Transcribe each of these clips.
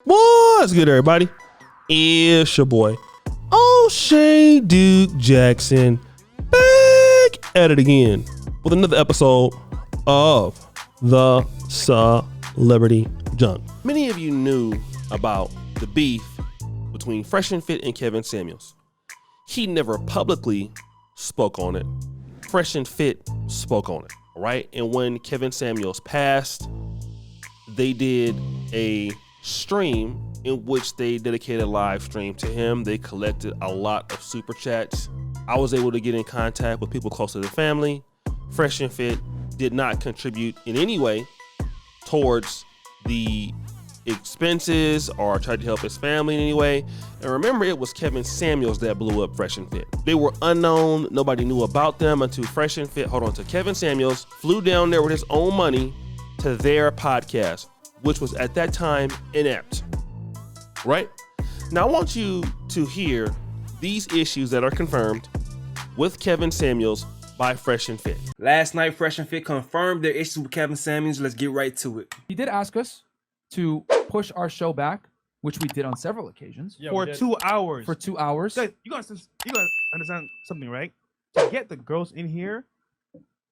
What's good, everybody? It's your boy, O'Shea Duke Jackson, back at it again with another episode of the Celebrity Junk. Many of you knew about the beef between Fresh and Fit and Kevin Samuels. He never publicly spoke on it. Fresh and Fit spoke on it, right? And when Kevin Samuels passed, they did a stream in which they dedicated a live stream to him. They collected a lot of super chats. I was able to get in contact with people close to the family. Fresh and Fit did not contribute in any way towards the expenses or tried to help his family in any way. And remember, it was Kevin Samuels that blew up Fresh and Fit. They were unknown. Nobody knew about them until Kevin Samuels flew down there with his own money to their podcast, which was at that time inept, right? Now I want you to hear these issues that are confirmed with Kevin Samuels by Fresh and Fit. Last night, Fresh and Fit confirmed their issues with Kevin Samuels. Let's get right to it. He did ask us to push our show back, which we did on several occasions. For 2 hours. For 2 hours. Guys, you gotta understand something, right? To get the girls in here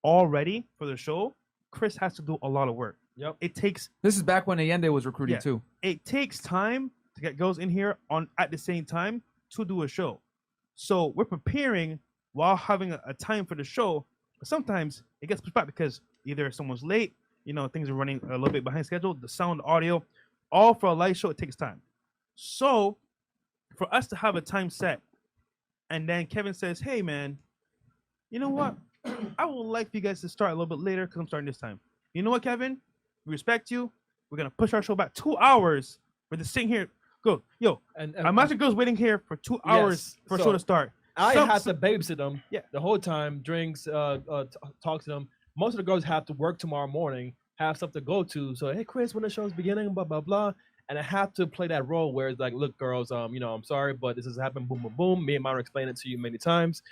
all ready for the show, Chris has to do a lot of work. Yep. It takes. This is back when Allende was recruiting too. It takes time to get girls in here at the same time to do a show. So we're preparing while having a time for the show. But sometimes it gets pushed back because either someone's late, things are running a little bit behind schedule. The sound, audio, all for a live show, it takes time. So for us to have a time set, and then Kevin says, "Hey man, you know what? I would like for you guys to start a little bit later because I'm starting this time. You know what, Kevin? We respect you. We're gonna push our show back 2 hours. We're just sitting here. Go, yo. And imagine girls waiting here for 2 hours for a show to start. I have to babysit them the whole time, drinks, talk to them. Most of the girls have to work tomorrow morning, have something to go to. So, hey, Chris, when the show's beginning, blah, blah, blah. And I have to play that role where it's like, look, girls, I'm sorry, but this has happened, boom, boom, boom. Me and Myron explained it to you many times.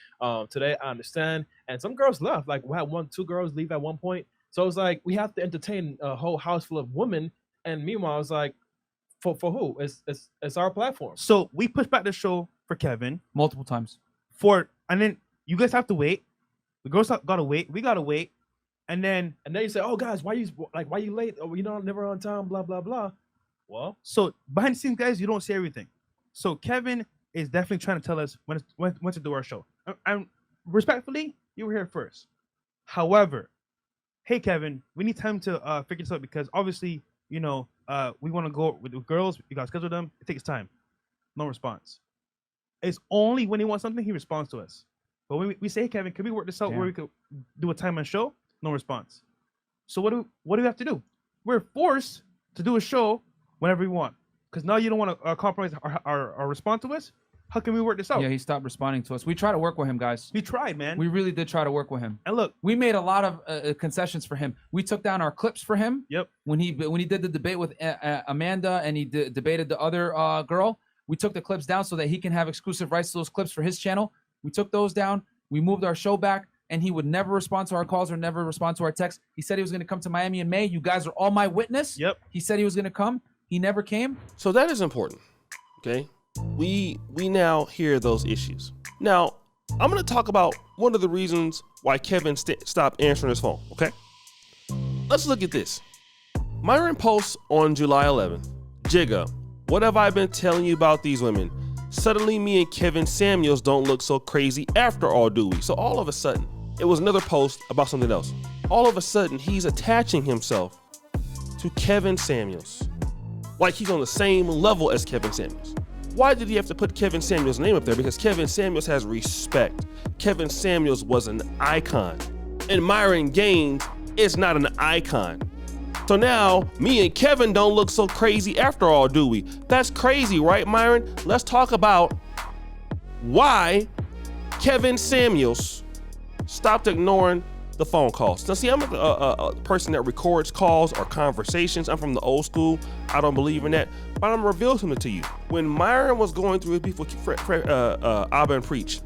Today, I understand. And some girls left. Like, we had 2 girls leave at one point. So it's like, we have to entertain a whole house full of women. And meanwhile, it's like, for who? It's our platform. So we pushed back the show for Kevin. Multiple times. And then you guys have to wait. The girls gotta wait. We gotta wait. And then you say, oh, guys, why you late? Oh, never on time, blah, blah, blah. Well, so behind the scenes, guys, you don't see everything. So Kevin is definitely trying to tell us when to do our show. And respectfully, you were here first. However, hey, Kevin, we need time to figure this out because obviously, we want to go with the girls. You got to schedule them. It takes time. No response. It's only when he wants something, he responds to us. But when we say, hey, Kevin, can we work this out where we could do a time on show? No response. So what do we have to do? We're forced to do a show whenever we want. Because now you don't want to compromise our response to us. How can we work this out? Yeah, he stopped responding to us. We tried to work with him, guys. We tried, man. We really did try to work with him. And look, we made a lot of concessions for him. We took down our clips for him. Yep. When he did the debate with Amanda and he debated the other girl, we took the clips down so that he can have exclusive rights to those clips for his channel. We took those down. We moved our show back, and he would never respond to our calls or never respond to our texts. He said he was going to come to Miami in May. You guys are all my witness. Yep. He said he was going to come. He never came. So that is important, okay? We now hear those issues. Now, I'm going to talk about one of the reasons why Kevin stopped answering his phone, okay? Let's look at this. Myron posts on July 11th, Jigga, what have I been telling you about these women? Suddenly me and Kevin Samuels don't look so crazy after all, do we? So all of a sudden, it was another post about something else. All of a sudden, he's attaching himself to Kevin Samuels. Like he's on the same level as Kevin Samuels. Why did he have to put Kevin Samuels' name up there? Because Kevin Samuels has respect. Kevin Samuels was an icon. And Myron Gaines is not an icon. So now, me and Kevin don't look so crazy after all, do we? That's crazy, right, Myron? Let's talk about why Kevin Samuels stopped ignoring the phone calls. Now, see, I'm a person that records calls or conversations. I'm from the old school. I don't believe in that. But I'm gonna reveal something to you. When Myron was going through his beef with Abba and Preach,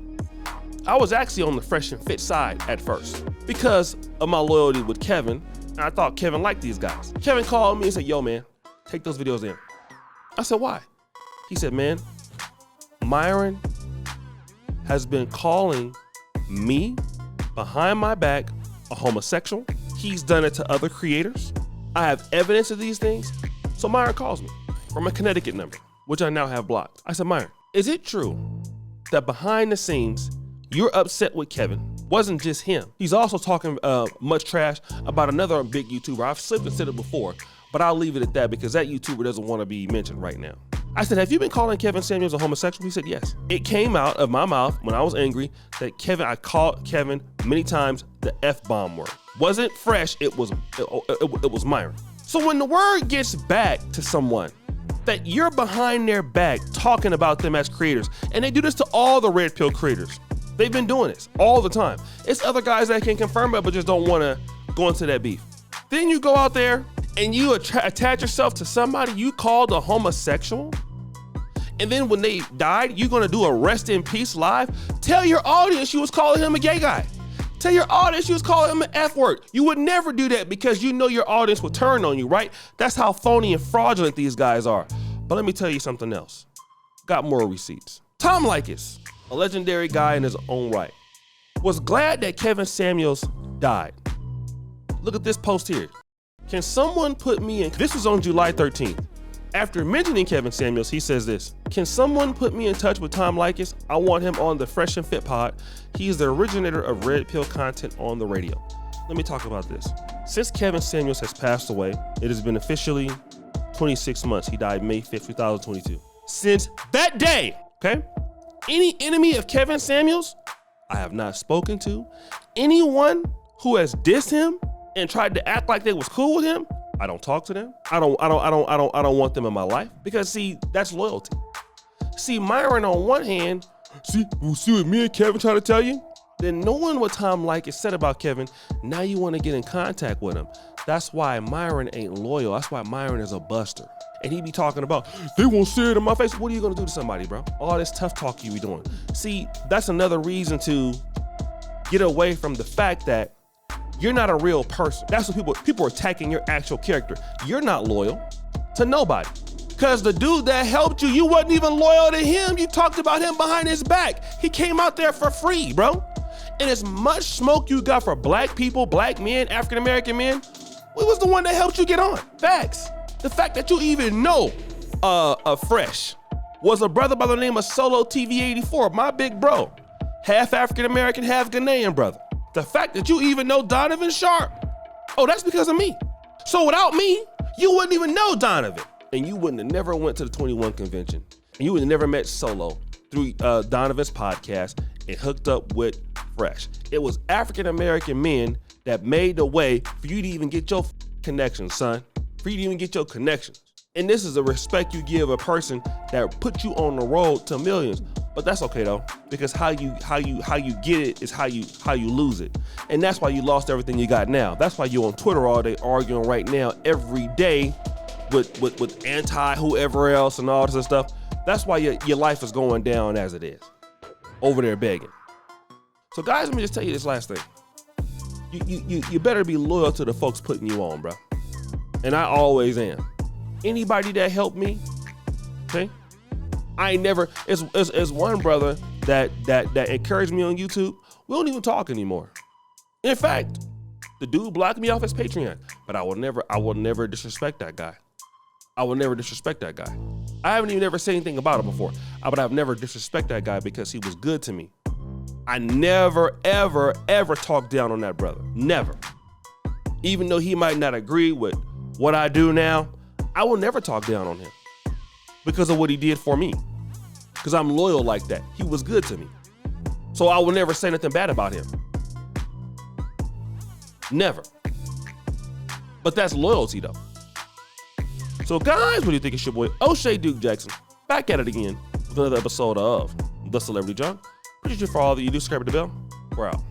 I was actually on the Fresh and Fit side at first because of my loyalty with Kevin. I thought Kevin liked these guys. Kevin called me and said, yo, man, take those videos in. I said, why? He said, man, Myron has been calling me behind my back a homosexual. He's done it to other creators. I have evidence of these things. So Myron calls me from a Connecticut number, which I now have blocked. I said, Myron, is it true that behind the scenes, you're upset with Kevin? Wasn't just him. He's also talking much trash about another big YouTuber. I've slipped and said it before, but I'll leave it at that because that YouTuber doesn't want to be mentioned right now. I said, have you been calling Kevin Samuels a homosexual? He said, yes. It came out of my mouth when I was angry that I called Kevin many times the F-bomb word. Wasn't Fresh, it was Myron. So when the word gets back to someone that you're behind their back talking about them as creators, and they do this to all the Red Pill creators. They've been doing this all the time. It's other guys that can confirm it, but just don't want to go into that beef. Then you go out there and you attach yourself to somebody you called a homosexual. And then when they died, you're going to do a rest in peace live. Tell your audience you was calling him a gay guy. Tell your audience you was calling him an F word. You would never do that because you know your audience will turn on you, right? That's how phony and fraudulent these guys are. But let me tell you something else. Got more receipts. Tom Likas, a legendary guy in his own right, was glad that Kevin Samuels died. Look at this post here. Can someone put me in? This was on July 13th. After mentioning Kevin Samuels, he says this: can someone put me in touch with Tom Likas? I want him on the Fresh and Fit pod. He is the originator of Red Pill content on the radio. Let me talk about this. Since Kevin Samuels has passed away, it has been officially 26 months. He died May 5th, 2022. Since that day, okay, any enemy of Kevin Samuels, I have not spoken to. Anyone who has dissed him and tried to act like they was cool with him, I don't talk to them. I don't want them in my life because see, that's loyalty. See, Myron on one hand, see what me and Kevin trying to tell you? Then knowing what Tom Likas said about Kevin, now you want to get in contact with him. That's why Myron ain't loyal. That's why Myron is a buster. And he be talking about, they won't say it in my face. What are you gonna do to somebody, bro? All this tough talk you be doing. See, that's another reason to get away from the fact that you're not a real person. That's what people are attacking your actual character. You're not loyal to nobody. Cause the dude that helped you, you wasn't even loyal to him. You talked about him behind his back. He came out there for free, bro. And as much smoke you got for black people, black men, African-American men, we was the one that helped you get on. Facts. The fact that you even know Fresh was a brother by the name of Solo TV84, my big bro. Half African-American, half Ghanaian brother. The fact that you even know Donovan Sharp, oh, that's because of me. So without me, you wouldn't even know Donovan. And you wouldn't have never went to the 21 convention. And you would have never met Solo through Donovan's podcast and hooked up with Fresh. It was African-American men that made the way for you to even get your connections, son. For you to even get your connections. And this is the respect you give a person that put you on the road to millions. But that's okay though, because how you get it is how you lose it. And that's why you lost everything you got now. That's why you're on Twitter all day arguing right now every day with anti whoever else and all this stuff. That's why your life is going down as it is. Over there begging. So guys, let me just tell you this last thing. You better be loyal to the folks putting you on, bro. And I always am. Anybody that helped me, okay? I ain't never, it's one brother that encouraged me on YouTube. We don't even talk anymore. In fact, the dude blocked me off his Patreon, but I will never disrespect that guy. I will never disrespect that guy. I haven't even ever said anything about it before, but I've never disrespect that guy because he was good to me. I never, ever, ever talked down on that brother. Never. Even though he might not agree with what I do now, I will never talk down on him because of what he did for me. Because I'm loyal like that. He was good to me. So I will never say nothing bad about him. Never. But that's loyalty though. So guys, what do you think? It's your boy O'Shea Duke Jackson back at it again with another episode of The Celebrity Junk. Appreciate you for all that you do. Subscribe to the bell. We're out.